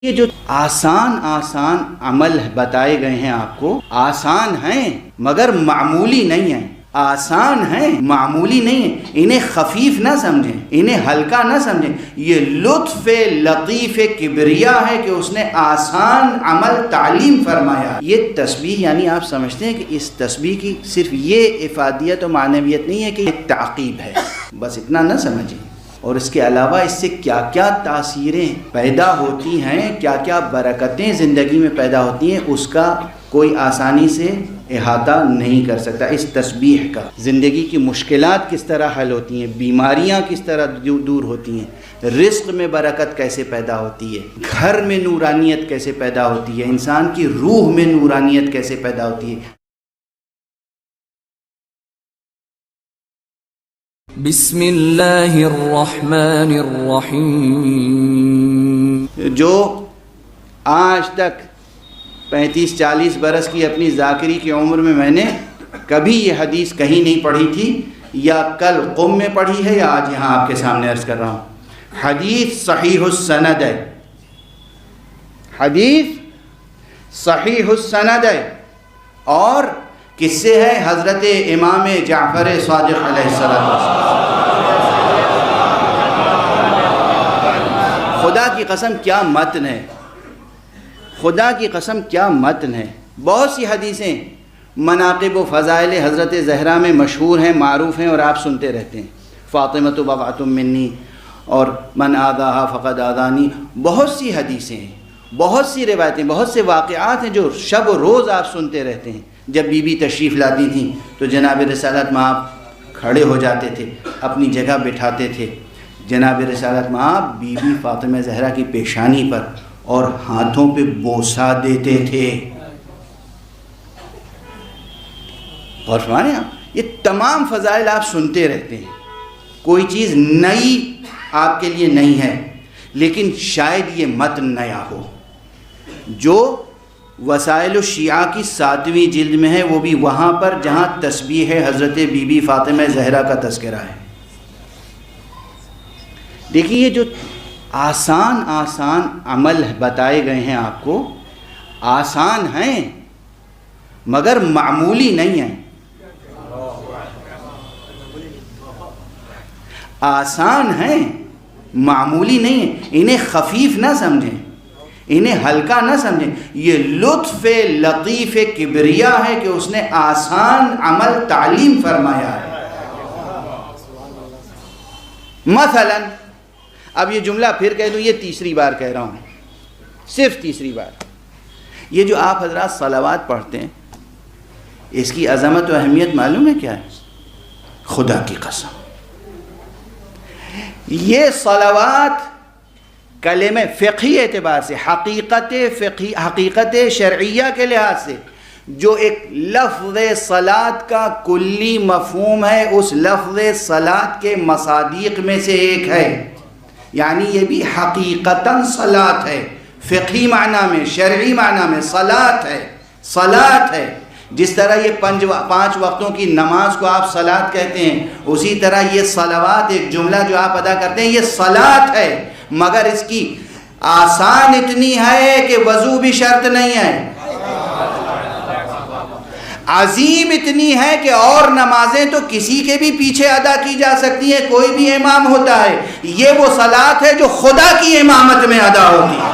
یہ جو آسان عمل بتائے گئے ہیں آپ کو، آسان ہیں مگر معمولی نہیں ہیں، آسان ہیں معمولی نہیں ہیں، انہیں خفیف نہ سمجھیں، انہیں ہلکا نہ سمجھیں۔ یہ لطف لطیف کبریا ہے کہ اس نے آسان عمل تعلیم فرمایا۔ یہ تسبیح یعنی آپ سمجھتے ہیں کہ اس تسبیح کی صرف یہ افادیت و معنویت نہیں ہے کہ یہ تعقیب ہے، بس اتنا نہ سمجھیں، اور اس کے علاوہ اس سے کیا کیا تاثیریں پیدا ہوتی ہیں، کیا کیا برکتیں زندگی میں پیدا ہوتی ہیں، اس کا کوئی آسانی سے احاطہ نہیں کر سکتا۔ اس تسبیح کا زندگی کی مشکلات کس طرح حل ہوتی ہیں، بیماریاں کس طرح دور ہوتی ہیں، رزق میں برکت کیسے پیدا ہوتی ہے، گھر میں نورانیت کیسے پیدا ہوتی ہے، انسان کی روح میں نورانیت کیسے پیدا ہوتی ہے۔ بسم اللہ الرحمن الرحیم۔ جو آج تک 35-40 برس کی اپنی ذاکری کی عمر میں نے کبھی یہ حدیث کہیں نہیں پڑھی تھی، یا کل قم میں پڑھی ہے یا آج یہاں آپ کے سامنے عرض کر رہا ہوں۔ حدیث صحیح السند ہے، حدیث صحیح السند ہے، اور کس سے ہے؟ حضرت امام جعفر صادق علیہ السلام۔ خدا کی قسم کیا متن ہے، خدا کی قسم کیا متن ہے۔ بہت سی حدیثیں مناقب و فضائل حضرت زہرا میں مشہور ہیں، معروف ہیں، اور آپ سنتے رہتے ہیں۔ فاطمۃ بضعۃ منی، اور من آذاہا فقد آذانی، بہت سی حدیثیں ہیں، بہت سی روایتیں، بہت سے واقعات ہیں جو شب و روز آپ سنتے رہتے ہیں۔ جب بی بی تشریف لاتی تھیں تو جناب رسالت مآب کھڑے ہو جاتے تھے، اپنی جگہ بٹھاتے تھے جناب رسالت مآب بی بی فاطمہ زہرا کی پیشانی پر، اور ہاتھوں پہ بوسہ دیتے تھے۔ اور فرمائیں آپ، یہ تمام فضائل آپ سنتے رہتے ہیں، کوئی چیز نئی آپ کے لیے نہیں ہے، لیکن شاید یہ متن نیا ہو۔ جو وسائل الشیعہ کی 7ویں جلد میں ہے، وہ بھی وہاں پر جہاں تسبیح حضرت بی بی فاطمہ زہرا کا تذکرہ ہے۔ دیکھیے یہ جو آسان عمل بتائے گئے ہیں آپ کو، آسان ہیں مگر معمولی نہیں ہیں، آسان ہیں معمولی نہیں ہیں، انہیں خفیف نہ سمجھیں، انہیں ہلکا نہ سمجھیں۔ یہ لطف لطیف کبریا ہے کہ اس نے آسان عمل تعلیم فرمایا ہے۔ مثلا اب یہ جملہ پھر کہہ دوں، یہ تیسری بار کہہ رہا ہوں، صرف تیسری بار۔ یہ جو آپ حضرات صلوات پڑھتے ہیں، اس کی عظمت و اہمیت معلوم ہے کیا ہے؟ خدا کی قسم، یہ صلوات کلمہ فقہی اعتبار سے، حقیقت شرعیہ کے لحاظ سے، جو ایک لفظ صلاۃ کا کلی مفہوم ہے، اس لفظ صلاۃ کے مصادیق میں سے ایک ہے، یعنی یہ بھی حقیقتاً صلاۃ ہے، فقہی معنی میں، شرعی معنی میں صلاۃ ہے، صلاۃ ہے۔ جس طرح یہ 5 وقتوں کی نماز کو آپ صلاۃ کہتے ہیں، اسی طرح یہ صلوات ایک جملہ جو آپ ادا کرتے ہیں، یہ صلاۃ ہے، مگر اس کی آسان اتنی ہے کہ وضو بھی شرط نہیں ہے، عظیم اتنی ہے کہ اور نمازیں تو کسی کے بھی پیچھے ادا کی جا سکتی ہیں، کوئی بھی امام ہوتا ہے، یہ وہ صلاۃ ہے جو خدا کی امامت میں ادا ہوتی ہے۔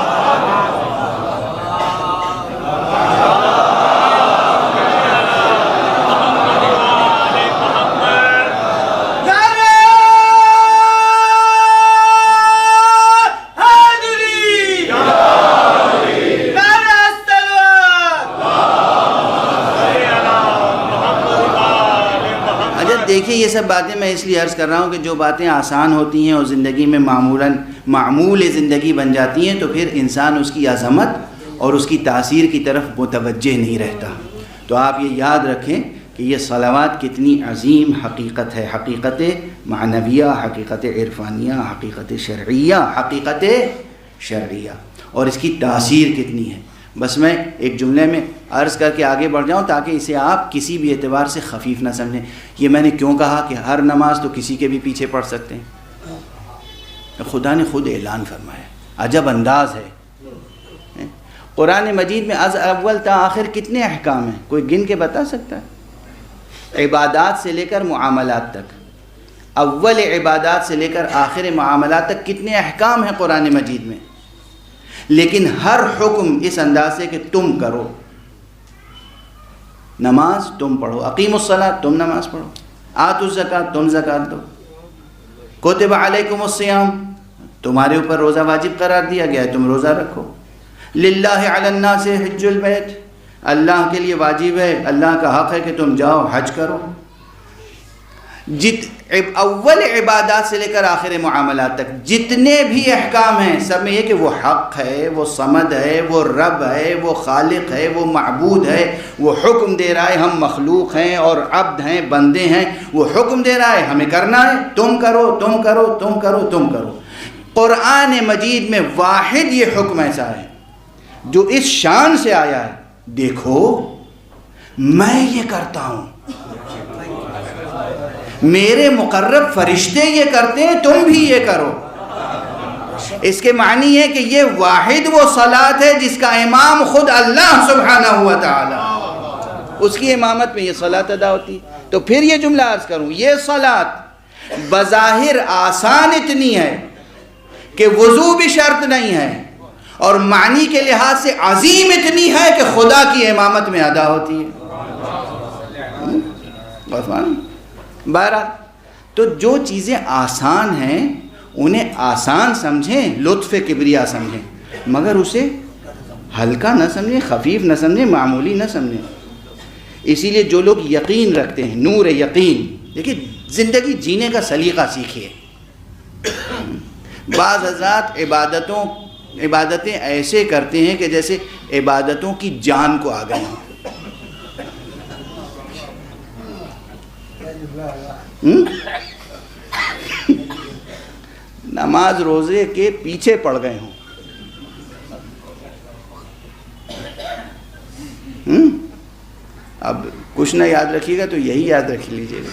دیکھیے یہ سب باتیں میں اس لیے عرض کر رہا ہوں کہ جو باتیں آسان ہوتی ہیں اور زندگی میں معمول زندگی بن جاتی ہیں، تو پھر انسان اس کی عظمت اور اس کی تاثیر کی طرف متوجہ نہیں رہتا۔ تو آپ یہ یاد رکھیں کہ یہ صلوات کتنی عظیم حقیقت ہے، حقیقت معنویہ، حقیقت عرفانیہ، حقیقت شرعیہ، اور اس کی تاثیر کتنی ہے۔ بس میں ایک جملے میں عرض کر کے آگے بڑھ جاؤں تاکہ اسے آپ کسی بھی اعتبار سے خفیف نہ سمجھیں۔ یہ میں نے کیوں کہا کہ ہر نماز تو کسی کے بھی پیچھے پڑھ سکتے ہیں؟ خدا نے خود اعلان فرمایا، عجب انداز ہے، قرآن مجید میں از اول تا آخر کتنے احکام ہیں؟ کوئی گن کے بتا سکتا ہے؟ عبادات سے لے کر معاملات تک، اول عبادات سے لے کر آخر معاملات تک کتنے احکام ہیں قرآن مجید میں؟ لیکن ہر حکم اس انداز سے کہ تم کرو، نماز تم پڑھو، اقیموا الصلاۃ تم نماز پڑھو، آتوا الزکاۃ تم زکوٰۃ دو، کتب علیکم الصیام تمہارے اوپر روزہ واجب قرار دیا گیا ہے، تم روزہ رکھو، للہ علی الناس حج البیت اللہ کے لیے واجب ہے، اللہ کا حق ہے کہ تم جاؤ حج کرو۔ اول عبادات سے لے کر آخر معاملات تک جتنے بھی احکام ہیں سب میں یہ کہ وہ حق ہے، وہ صمد ہے، وہ رب ہے، وہ خالق ہے، وہ معبود ہے، وہ حکم دے رہا ہے، ہم مخلوق ہیں اور عبد ہیں، بندے ہیں، وہ حکم دے رہا ہے ہمیں کرنا ہے، تم کرو تم کرو تم کرو تم کرو۔ قرآن مجید میں واحد یہ حکم ایسا ہے جو اس شان سے آیا ہے، دیکھو میں یہ کرتا ہوں، میرے مقرب فرشتے یہ کرتے ہیں، تم بھی یہ کرو۔ اس کے معنی ہے کہ یہ واحد وہ صلاۃ ہے جس کا امام خود اللہ سبحانہ ہوا تعالی، اس کی امامت میں یہ صلاۃ ادا ہوتی ہے۔ تو پھر یہ جملہ عرض کروں، یہ صلاۃ بظاہر آسان اتنی ہے کہ وضو بھی شرط نہیں ہے، اور معنی کے لحاظ سے عظیم اتنی ہے کہ خدا کی امامت میں ادا ہوتی ہے۔ بہرحال تو جو چیزیں آسان ہیں انہیں آسان سمجھیں، لطف کبریا سمجھیں، مگر اسے ہلکا نہ سمجھیں، خفیف نہ سمجھیں، معمولی نہ سمجھیں۔ اسی لیے جو لوگ یقین رکھتے ہیں، نور یقین، دیکھیے زندگی جینے کا سلیقہ سیکھیے۔ بعض حضرات عبادتیں ایسے کرتے ہیں کہ جیسے عبادتوں کی جان کو آ گئے ہیں۔ نماز روزے کے پیچھے پڑ گئے ہوں، اب کچھ نہ یاد رکھیے گا تو یہی یاد رکھ لیجیے گا،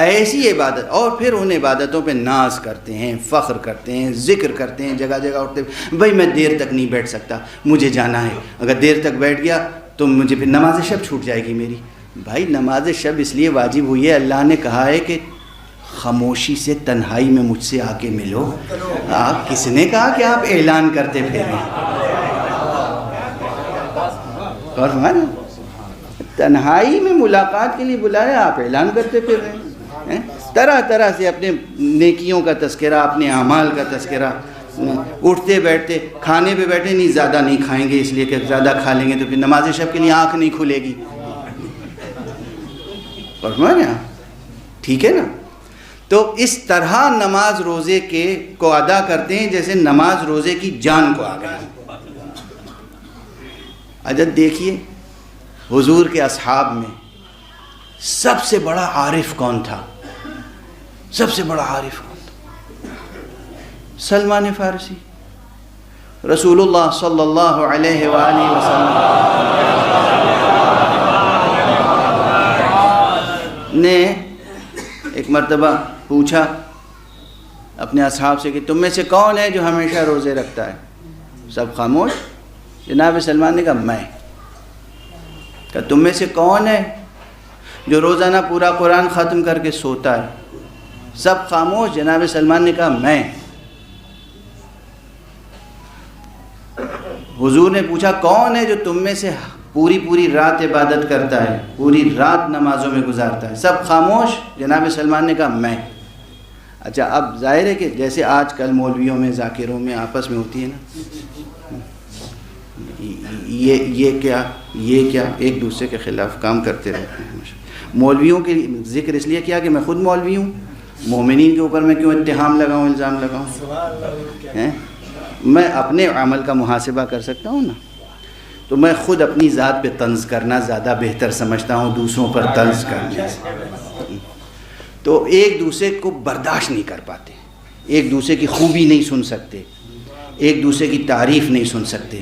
ایسی عبادت، اور پھر ان عبادتوں پہ ناز کرتے ہیں، فخر کرتے ہیں، ذکر کرتے ہیں، جگہ جگہ اٹھتے ہیں، بھائی میں دیر تک نہیں بیٹھ سکتا، مجھے جانا ہے، اگر دیر تک بیٹھ گیا تو مجھے پھر نماز شب چھوٹ جائے گی میری۔ بھائی نماز شب اس لیے واجب ہوئی ہے، اللہ نے کہا ہے کہ خاموشی سے تنہائی میں مجھ سے آ کے ملو۔ آپ کس نے کہا کہ آپ اعلان کرتے پھریں؟ اور تنہائی میں ملاقات کے لیے بلایا، آپ اعلان کرتے پھر رہے ہیں، طرح طرح سے اپنے نیکیوں کا تذکرہ، اپنے اعمال کا تذکرہ، اٹھتے بیٹھتے، کھانے پہ بیٹھے نہیں زیادہ نہیں کھائیں گے اس لیے کہ زیادہ کھا لیں گے تو پھر نماز شب کے لیے آنکھ نہیں کھلے گی، اور ٹھیک ہے نا؟ تو اس طرح نماز روزے کو ادا کرتے ہیں جیسے نماز روزے کی جان کو آ گئے۔ عجب دیکھیے حضور کے اصحاب میں سب سے بڑا عارف کون تھا؟ سب سے بڑا عارف کون تھا؟ سلمان فارسی، رسول اللہ صلی اللہ علیہ وآلہ وسلم نے ایک مرتبہ پوچھا اپنے اصحاب سے کہ تم میں سے کون ہے جو ہمیشہ روزے رکھتا ہے؟ سب خاموش۔ جناب سلمان نے کہا میں۔ کہ تم میں سے کون ہے جو روزانہ پورا قرآن ختم کر کے سوتا ہے؟ سب خاموش۔ جناب سلمان نے کہا میں۔ حضور نے پوچھا کون ہے جو تم میں سے پوری رات عبادت کرتا ہے، پوری رات نمازوں میں گزارتا ہے؟ سب خاموش۔ جناب سلمان نے کہا میں۔ اچھا اب ظاہر ہے کہ جیسے آج کل مولویوں میں، ذاکروں میں آپس میں ہوتی ہے نا، یہ کیا ایک دوسرے کے خلاف کام کرتے رہتے ہیں۔ مولویوں کے ذکر اس لیے کیا کہ میں خود مولوی ہوں، مومنین کے اوپر میں کیوں اتہام لگاؤں، الزام لگاؤں؟ میں اپنے عمل کا محاسبہ کر سکتا ہوں نا، تو میں خود اپنی ذات پہ طنز کرنا زیادہ بہتر سمجھتا ہوں دوسروں پر طنز کرنے سے۔ تو ایک دوسرے کو برداشت نہیں کر پاتے، ایک دوسرے کی خوبی نہیں سن سکتے، ایک دوسرے کی تعریف نہیں سن سکتے،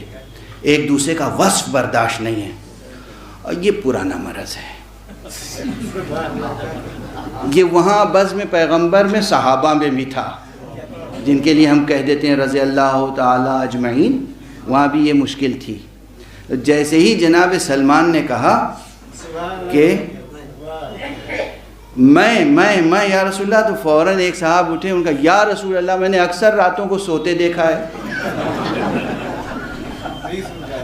ایک دوسرے کا وصف برداشت نہیں ہے، اور یہ پرانا مرض ہے۔ یہ وہاں بزم پیغمبر میں صحابہ میں بھی تھا، جن کے لیے ہم کہہ دیتے ہیں رضی اللہ تعالی اجمعین، وہاں بھی یہ مشکل تھی. جیسے ہی جناب سلمان نے کہا کہ میں یا رسول اللہ, تو فوراً ایک صاحب اٹھے, ان کا یا رسول اللہ میں نے اکثر راتوں کو سوتے دیکھا ہے,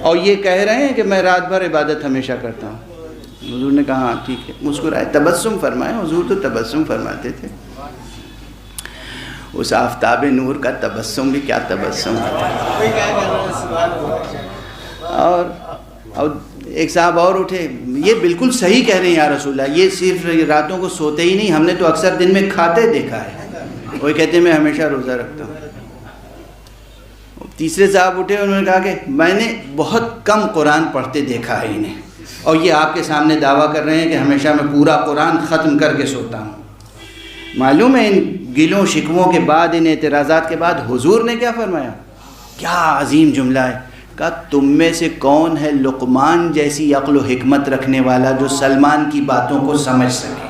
اور یہ کہہ رہے ہیں کہ میں رات بھر عبادت ہمیشہ کرتا ہوں. حضور نے کہا ہاں ٹھیک ہے, مسکرائے, تبسم فرمائے. حضور تو تبسم فرماتے تھے. اس آفتاب نور کا تبسم بھی کیا تبسم تھا. اور ایک صاحب اور اٹھے, یہ بالکل صحیح کہہ رہے ہیں یا رسول اللہ, یہ صرف راتوں کو سوتے ہی نہیں, ہم نے تو اکثر دن میں کھاتے دیکھا ہے. وہی کہتے ہیں میں ہمیشہ روزہ رکھتا ہوں. تیسرے صاحب اٹھے, انہوں نے کہا کہ میں نے بہت کم قرآن پڑھتے دیکھا ہے انہیں, اور یہ آپ کے سامنے دعویٰ کر رہے ہیں کہ ہمیشہ میں پورا قرآن ختم کر کے سوتا ہوں. معلوم ہے ان گلوں شکووں کے بعد, ان اعتراضات کے بعد حضور نے کیا فرمایا؟ کیا عظیم جملہ ہے. کہا تم میں سے کون ہے لقمان جیسی عقل و حکمت رکھنے والا جو سلمان کی باتوں کو سمجھ سکے.